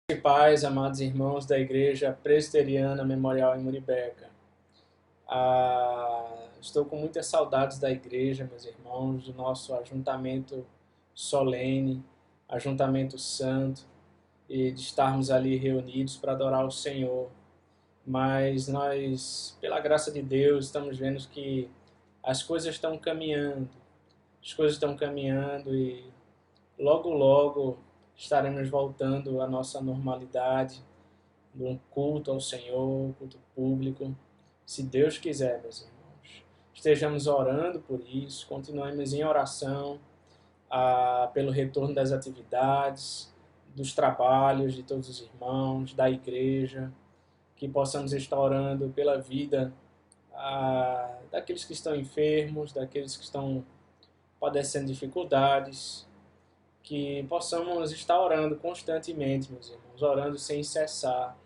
E paz, amados irmãos da Igreja Presbiteriana Memorial em Muribeca. Estou com muitas saudades da igreja, meus irmãos, do nosso ajuntamento solene, ajuntamento santo, e de estarmos ali reunidos para adorar o Senhor. Mas nós, pela graça de Deus, estamos vendo que as coisas estão caminhando. As coisas estão caminhando e logo, logo estaremos voltando à nossa normalidade, um culto ao Senhor, culto público, se Deus quiser, meus irmãos. Estejamos orando por isso, continuemos em oração pelo retorno das atividades, dos trabalhos de todos os irmãos, da igreja, que possamos estar orando pela vida daqueles que estão enfermos, daqueles que estão padecendo dificuldades, que possamos estar orando constantemente, meus irmãos, orando sem cessar,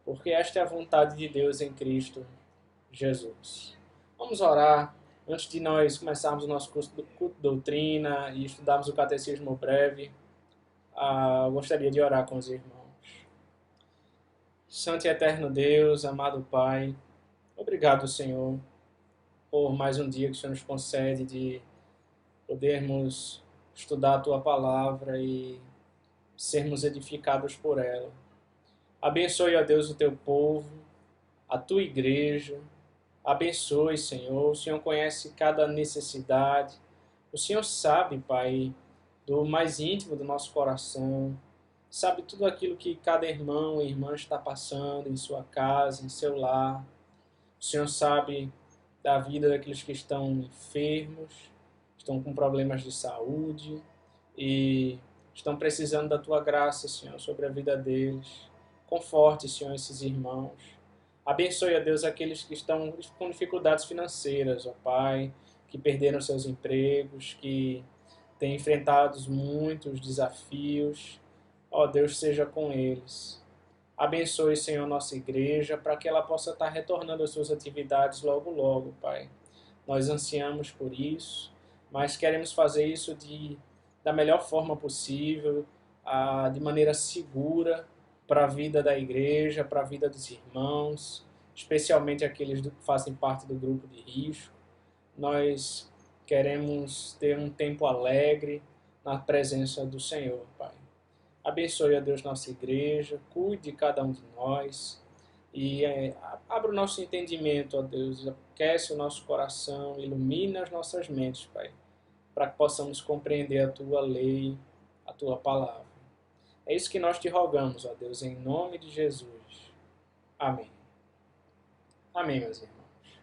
porque esta é a vontade de Deus em Cristo Jesus. Vamos orar antes de nós começarmos o nosso curso de doutrina e estudarmos o catecismo breve. Eu gostaria de orar com os irmãos. Santo e eterno Deus, amado Pai, obrigado, Senhor, por mais um dia que o Senhor nos concede de podermos estudar a Tua Palavra e sermos edificados por ela. Abençoe, ó Deus, o Teu povo, a Tua igreja. Abençoe, Senhor. O Senhor conhece cada necessidade. O Senhor sabe, Pai, do mais íntimo do nosso coração. Sabe tudo aquilo que cada irmão e irmã está passando em sua casa, em seu lar. O Senhor sabe da vida daqueles que estão enfermos, estão com problemas de saúde e estão precisando da Tua graça, Senhor, sobre a vida deles. Conforte, Senhor, esses irmãos. Abençoe, ó Deus, aqueles que estão com dificuldades financeiras, ó Pai, que perderam seus empregos, que têm enfrentado muitos desafios. Ó Deus, seja com eles. Abençoe, Senhor, nossa igreja, para que ela possa estar retornando às suas atividades logo, logo, Pai. Nós ansiamos por isso, mas queremos fazer isso da melhor forma possível, de maneira segura, para a vida da igreja, para a vida dos irmãos, especialmente aqueles que fazem parte do grupo de risco. Nós queremos ter um tempo alegre na presença do Senhor, Pai. Abençoe, ó Deus, nossa igreja, cuide de cada um de nós e abra o nosso entendimento, ó Deus, aquece o nosso coração, ilumina as nossas mentes, Pai, para que possamos compreender a Tua lei, a Tua palavra. É isso que nós te rogamos, ó Deus, em nome de Jesus. Amém. Amém, meus irmãos.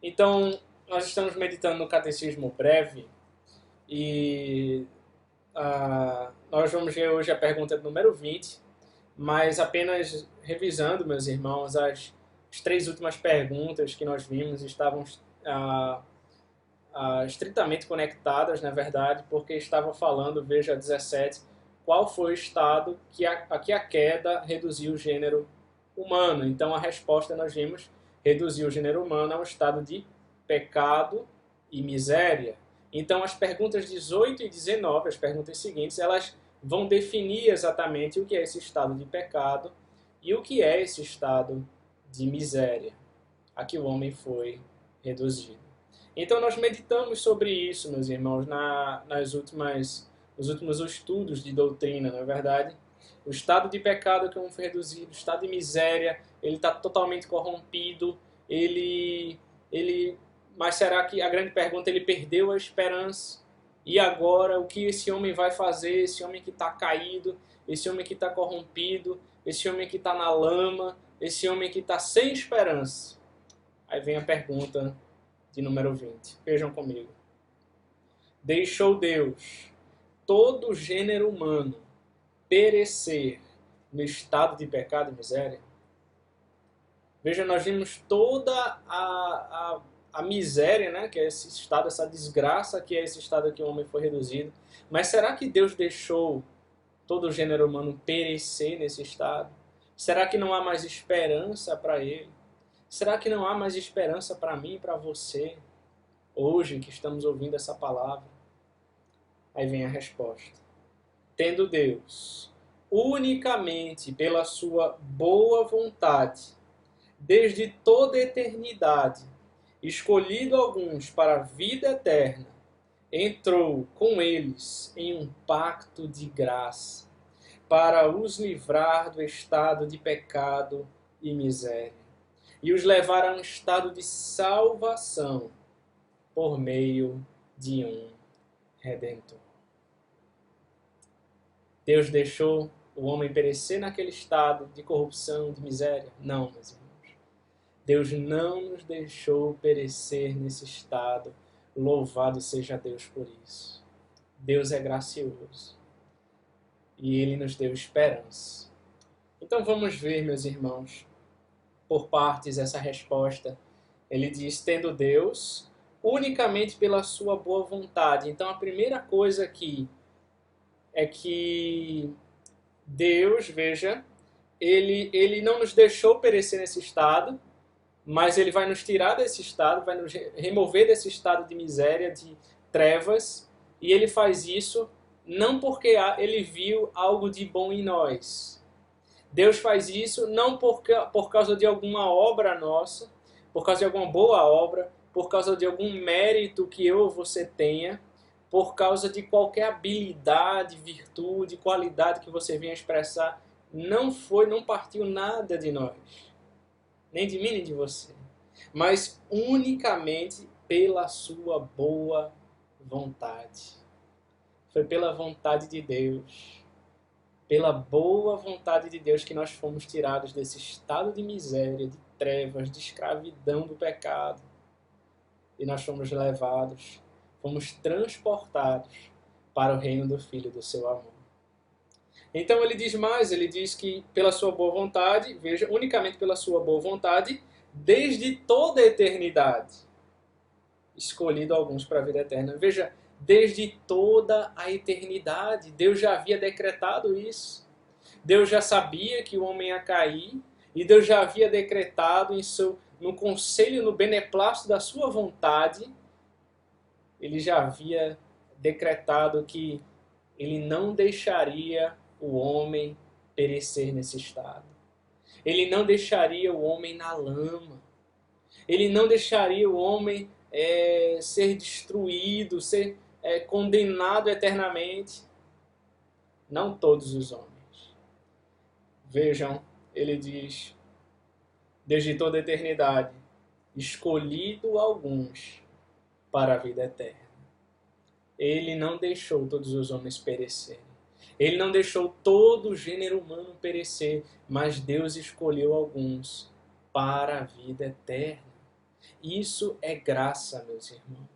Então, nós estamos meditando no Catecismo Breve e nós vamos ver hoje a pergunta número 20, mas apenas revisando, meus irmãos, as três últimas perguntas que nós vimos estavam estritamente conectadas, na verdade, porque estava falando, veja 17, qual foi o estado que a queda reduziu o gênero humano. Então a resposta nós vimos, reduzir o gênero humano a um estado de pecado e miséria. Então as perguntas 18 e 19, as perguntas seguintes, elas vão definir exatamente o que é esse estado de pecado e o que é esse estado de miséria a que o homem foi reduzido. Então nós meditamos sobre isso, meus irmãos, nos últimos estudos de doutrina, na verdade. O estado de pecado que o homem foi reduzido, o estado de miséria, ele está totalmente corrompido, mas será que, a grande pergunta, ele perdeu a esperança? E agora, o que esse homem vai fazer? Esse homem que está caído, esse homem que está corrompido, esse homem que está na lama, esse homem que está sem esperança? Aí vem a pergunta de número 20. Vejam comigo. Deixou Deus todo o gênero humano perecer no estado de pecado e miséria? Veja, nós vimos toda a miséria, né, que é esse estado, essa desgraça que é esse estado que o homem foi reduzido. Mas será que Deus deixou todo o gênero humano perecer nesse estado? Será que não há mais esperança para ele? Será que não há mais esperança para mim e para você, hoje que estamos ouvindo essa palavra? Aí vem a resposta. Tendo Deus unicamente pela sua boa vontade, desde toda a eternidade, escolhido alguns para a vida eterna, entrou com eles em um pacto de graça, para os livrar do estado de pecado e miséria, e os levar a um estado de salvação por meio de um Redentor. Deus deixou o homem perecer naquele estado de corrupção, de miséria? Não, meus irmãos. Deus não nos deixou perecer nesse estado. Louvado seja Deus por isso. Deus é gracioso. E Ele nos deu esperança. Então vamos ver, meus irmãos, por partes essa resposta. Ele diz, tendo Deus, unicamente pela sua boa vontade. Então a primeira coisa aqui é que Deus, veja, ele não nos deixou perecer nesse estado, mas Ele vai nos tirar desse estado, vai nos remover desse estado de miséria, de trevas, e Ele faz isso não porque Ele viu algo de bom em nós. Deus faz isso não por causa de alguma obra nossa, por causa de alguma boa obra, por causa de algum mérito que eu ou você tenha, por causa de qualquer habilidade, virtude, qualidade que você venha expressar. Não partiu nada de nós, nem de mim, nem de você, mas unicamente pela sua boa vontade. Foi pela vontade de Deus, pela boa vontade de Deus que nós fomos tirados desse estado de miséria, de trevas, de escravidão do pecado. E nós fomos levados, fomos transportados para o reino do Filho do seu amor. Então ele diz mais, ele diz que pela sua boa vontade, veja, unicamente pela sua boa vontade, desde toda a eternidade, escolhido alguns para a vida eterna. Veja, desde toda a eternidade, Deus já havia decretado isso. Deus já sabia que o homem ia cair, e Deus já havia decretado no conselho, no beneplácito da sua vontade, Ele já havia decretado que Ele não deixaria o homem perecer nesse estado. Ele não deixaria o homem na lama. Ele não deixaria o homem ser destruído, ser condenado eternamente. Não todos os homens. Vejam, ele diz, desde toda a eternidade, escolhido alguns para a vida eterna. Ele não deixou todos os homens perecerem. Ele não deixou todo o gênero humano perecer, mas Deus escolheu alguns para a vida eterna. Isso é graça, meus irmãos.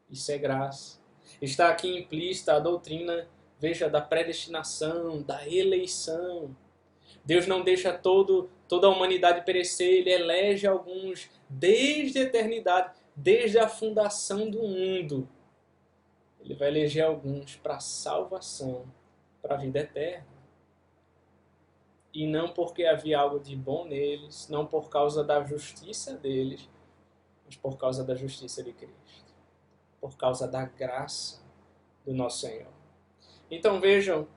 Isso é graça. Está aqui implícita a doutrina, veja, da predestinação, da eleição. Deus não deixa toda a humanidade perecer, Ele elege alguns desde a eternidade, desde a fundação do mundo. Ele vai eleger alguns para a salvação, para a vida eterna. E não porque havia algo de bom neles, não por causa da justiça deles, mas por causa da justiça de Cristo. Por causa da graça do nosso Senhor. Então vejam,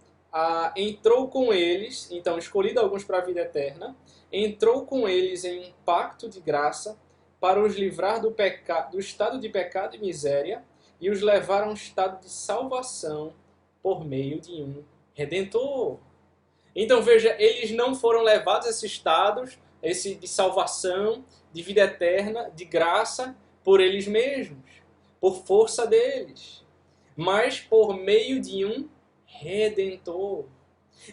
entrou com eles, então escolhido alguns para a vida eterna, entrou com eles em um pacto de graça para os livrar do estado de pecado e miséria e os levar a um estado de salvação por meio de um Redentor. Então veja, eles não foram levados a esses estados, de salvação, de vida eterna, de graça, por eles mesmos, por força deles, mas por meio de um Redentor.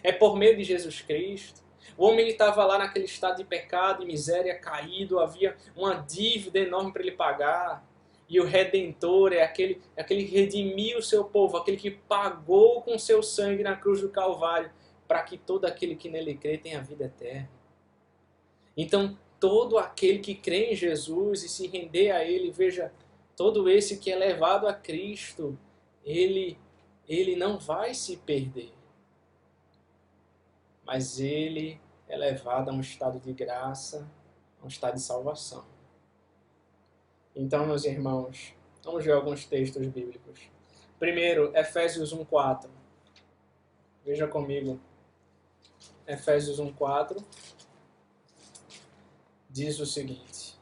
É por meio de Jesus Cristo. O homem estava lá naquele estado de pecado e miséria, caído, havia uma dívida enorme para ele pagar. E o Redentor é aquele que redimiu o seu povo, aquele que pagou com seu sangue na cruz do Calvário, para que todo aquele que nele crê tenha vida eterna. Então, todo aquele que crê em Jesus e se render a Ele, veja, todo esse que é levado a Cristo, ele não vai se perder. Mas ele é levado a um estado de graça, a um estado de salvação. Então, meus irmãos, vamos ver alguns textos bíblicos. Primeiro, Efésios 1:4. Veja comigo. Efésios 1:4, diz o seguinte: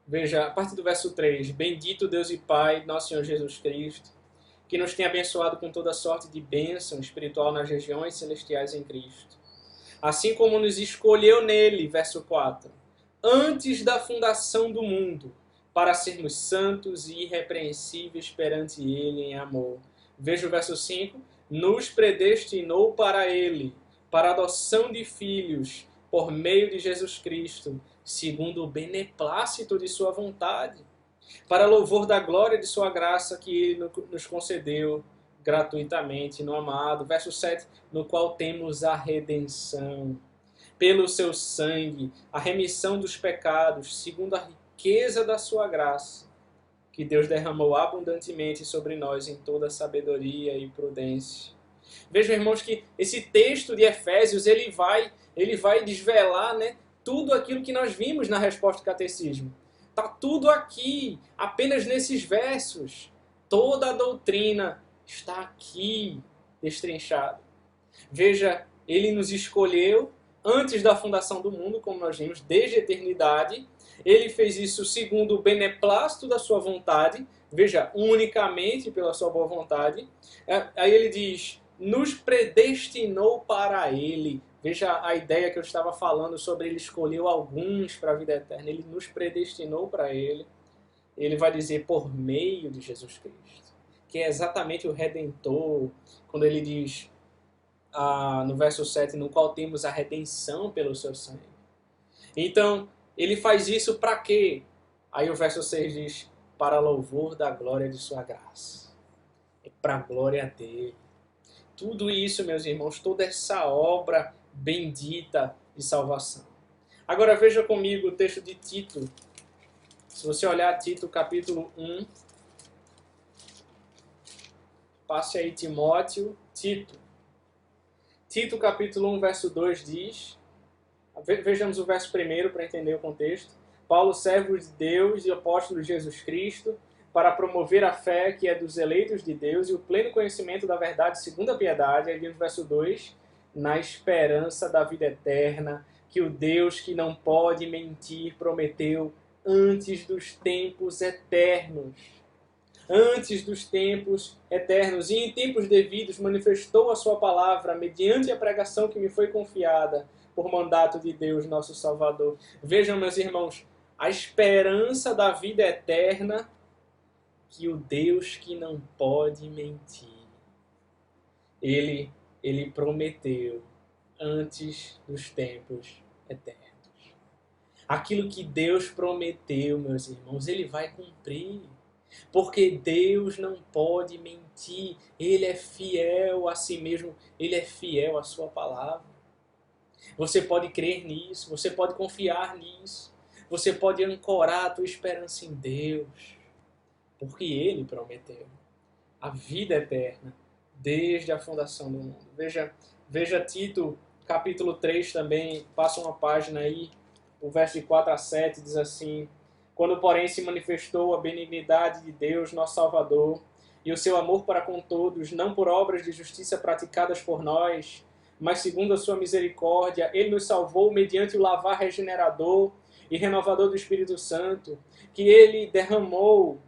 veja, a partir do verso 3, bendito Deus e Pai, nosso Senhor Jesus Cristo, que nos tem abençoado com toda sorte de bênção espiritual nas regiões celestiais em Cristo. Assim como nos escolheu nele, verso 4, antes da fundação do mundo, para sermos santos e irrepreensíveis perante ele em amor. Veja o verso 5, nos predestinou para ele, para a adoção de filhos, por meio de Jesus Cristo, segundo o beneplácito de sua vontade, para louvor da glória de sua graça que ele nos concedeu gratuitamente no amado. Verso 7, no qual temos a redenção, pelo seu sangue, a remissão dos pecados, segundo a riqueza da sua graça, que Deus derramou abundantemente sobre nós em toda sabedoria e prudência. Vejam, irmãos, que esse texto de Efésios, ele vai desvelar, né, tudo aquilo que nós vimos na resposta do catecismo. Está tudo aqui, apenas nesses versos. Toda a doutrina está aqui destrinchada. Veja, ele nos escolheu antes da fundação do mundo, como nós vimos, desde a eternidade. Ele fez isso segundo o beneplácito da sua vontade. Veja, unicamente pela sua boa vontade. Aí ele diz, nos predestinou para ele. Veja a ideia que eu estava falando sobre ele escolheu alguns para a vida eterna. Ele nos predestinou para ele. Ele vai dizer por meio de Jesus Cristo, que é exatamente o Redentor, quando ele diz no verso 7, no qual temos a redenção pelo seu sangue. Então, ele faz isso para quê? Aí o verso 6 diz, para louvor da glória de sua graça. É para a glória dele. Tudo isso, meus irmãos, toda essa obra bendita de salvação. Agora veja comigo o texto de Tito. Se você olhar Tito capítulo 1, passe aí Timóteo, Tito. Tito capítulo 1, verso 2 diz, vejamos o verso 1 para entender o contexto. Paulo, servo de Deus e apóstolo de Jesus Cristo, para promover a fé que é dos eleitos de Deus e o pleno conhecimento da verdade segundo a piedade, aí no verso 2, na esperança da vida eterna, que o Deus que não pode mentir prometeu antes dos tempos eternos. Antes dos tempos eternos, e em tempos devidos manifestou a sua palavra mediante a pregação que me foi confiada por mandato de Deus, nosso Salvador. Vejam, meus irmãos, a esperança da vida eterna que o Deus que não pode mentir, Ele prometeu antes dos tempos eternos. Aquilo que Deus prometeu, meus irmãos, Ele vai cumprir. Porque Deus não pode mentir. Ele é fiel a si mesmo. Ele é fiel à sua palavra. Você pode crer nisso. Você pode confiar nisso. Você pode ancorar a tua esperança em Deus. Porque Ele prometeu a vida eterna desde a fundação do mundo. Veja Tito, capítulo 3 também. Passa uma página aí. O verso de 4 a 7 diz assim: quando, porém, se manifestou a benignidade de Deus, nosso Salvador, e o seu amor para com todos, não por obras de justiça praticadas por nós, mas segundo a sua misericórdia, Ele nos salvou mediante o lavar regenerador e renovador do Espírito Santo, que Ele derramou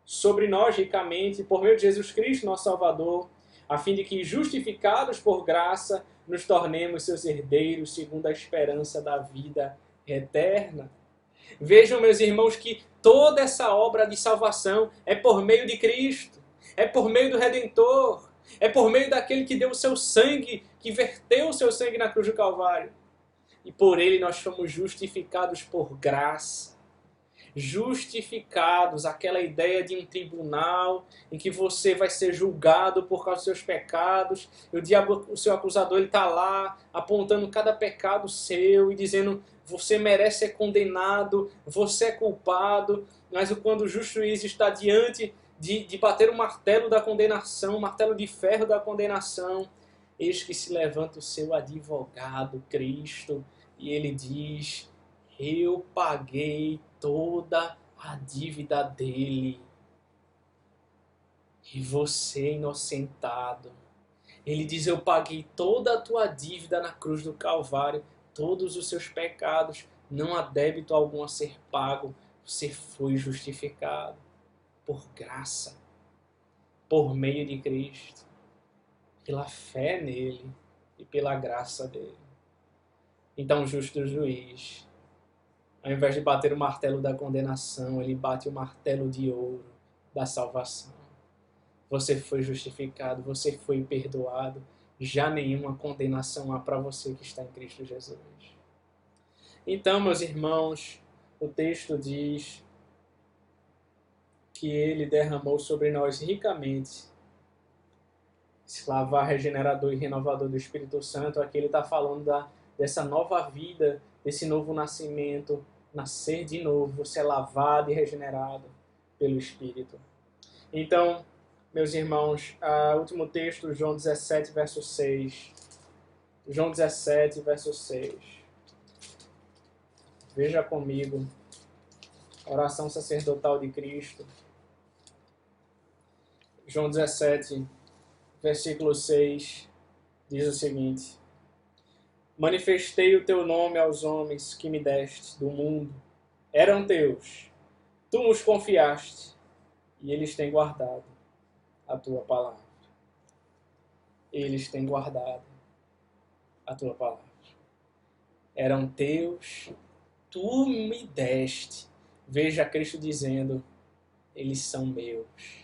sobre nós ricamente, por meio de Jesus Cristo, nosso Salvador, a fim de que, justificados por graça, nos tornemos seus herdeiros segundo a esperança da vida eterna. Vejam, meus irmãos, que toda essa obra de salvação é por meio de Cristo, é por meio do Redentor, é por meio daquele que deu o seu sangue, que verteu o seu sangue na cruz do Calvário. E por ele nós fomos justificados por graça. Justificados, aquela ideia de um tribunal em que você vai ser julgado por causa dos seus pecados, e o diabo, o seu acusador, ele está lá apontando cada pecado seu e dizendo: você merece ser condenado, você é culpado. Mas quando o justo juiz está diante de bater o martelo da condenação, o martelo de ferro da condenação, eis que se levanta o seu advogado, Cristo, e ele diz: eu paguei toda a dívida dele. E você, inocentado, ele diz: eu paguei toda a tua dívida na cruz do Calvário, todos os seus pecados, não há débito algum a ser pago, você foi justificado por graça, por meio de Cristo, pela fé nele e pela graça dele. Então o justo juiz, ao invés de bater o martelo da condenação, ele bate o martelo de ouro da salvação. Você foi justificado, você foi perdoado, já nenhuma condenação há para você que está em Cristo Jesus. Então, meus irmãos, o texto diz que ele derramou sobre nós ricamente esse lavar regenerador e renovador do Espírito Santo. Aqui ele está falando dessa nova vida, desse novo nascimento, nascer de novo, você é lavado e regenerado pelo Espírito. Então, meus irmãos, o último texto, João 17, verso 6. João 17, verso 6. Veja comigo, a oração sacerdotal de Cristo. João 17, versículo 6, diz o seguinte: manifestei o teu nome aos homens que me deste do mundo. Eram teus, tu nos confiaste, e eles têm guardado a tua palavra. Eles têm guardado a tua palavra. Eram teus, tu me deste. Veja Cristo dizendo: eles são meus.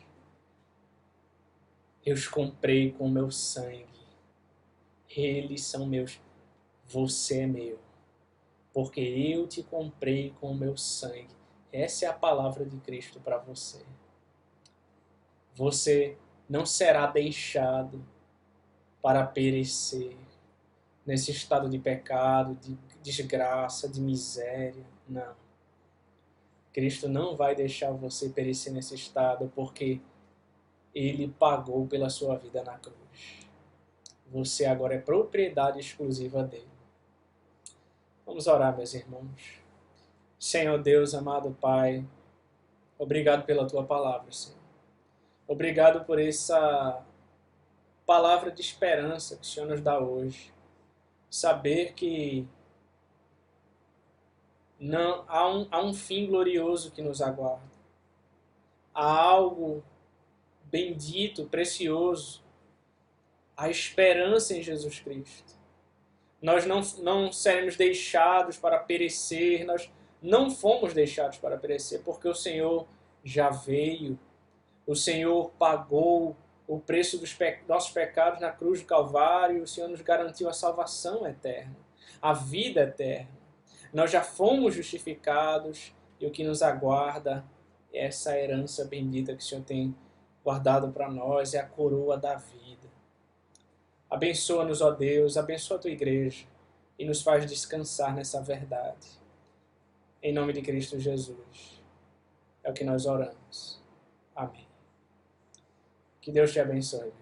Eu os comprei com o meu sangue. Eles são meus. Você é meu. Porque eu te comprei com o meu sangue. Essa é a palavra de Cristo para você. Você não será deixado para perecer nesse estado de pecado, de desgraça, de miséria. Não. Cristo não vai deixar você perecer nesse estado, porque Ele pagou pela sua vida na cruz. Você agora é propriedade exclusiva dele. Vamos orar, meus irmãos. Senhor Deus, amado Pai, obrigado pela tua palavra, Senhor. Obrigado por essa palavra de esperança que o Senhor nos dá hoje. Saber que não há um fim glorioso que nos aguarda. Há algo bendito, precioso, a esperança em Jesus Cristo. Nós não seremos deixados para perecer, nós não fomos deixados para perecer, porque o Senhor já veio, o Senhor pagou o preço dos nossos pecados na cruz do Calvário, o Senhor nos garantiu a salvação eterna, a vida eterna. Nós já fomos justificados e o que nos aguarda é essa herança bendita que o Senhor tem guardado para nós, é a coroa da vida. Abençoa-nos, ó Deus, abençoa a tua igreja e nos faz descansar nessa verdade. Em nome de Cristo Jesus. É o que nós oramos. Amém. Que Deus te abençoe.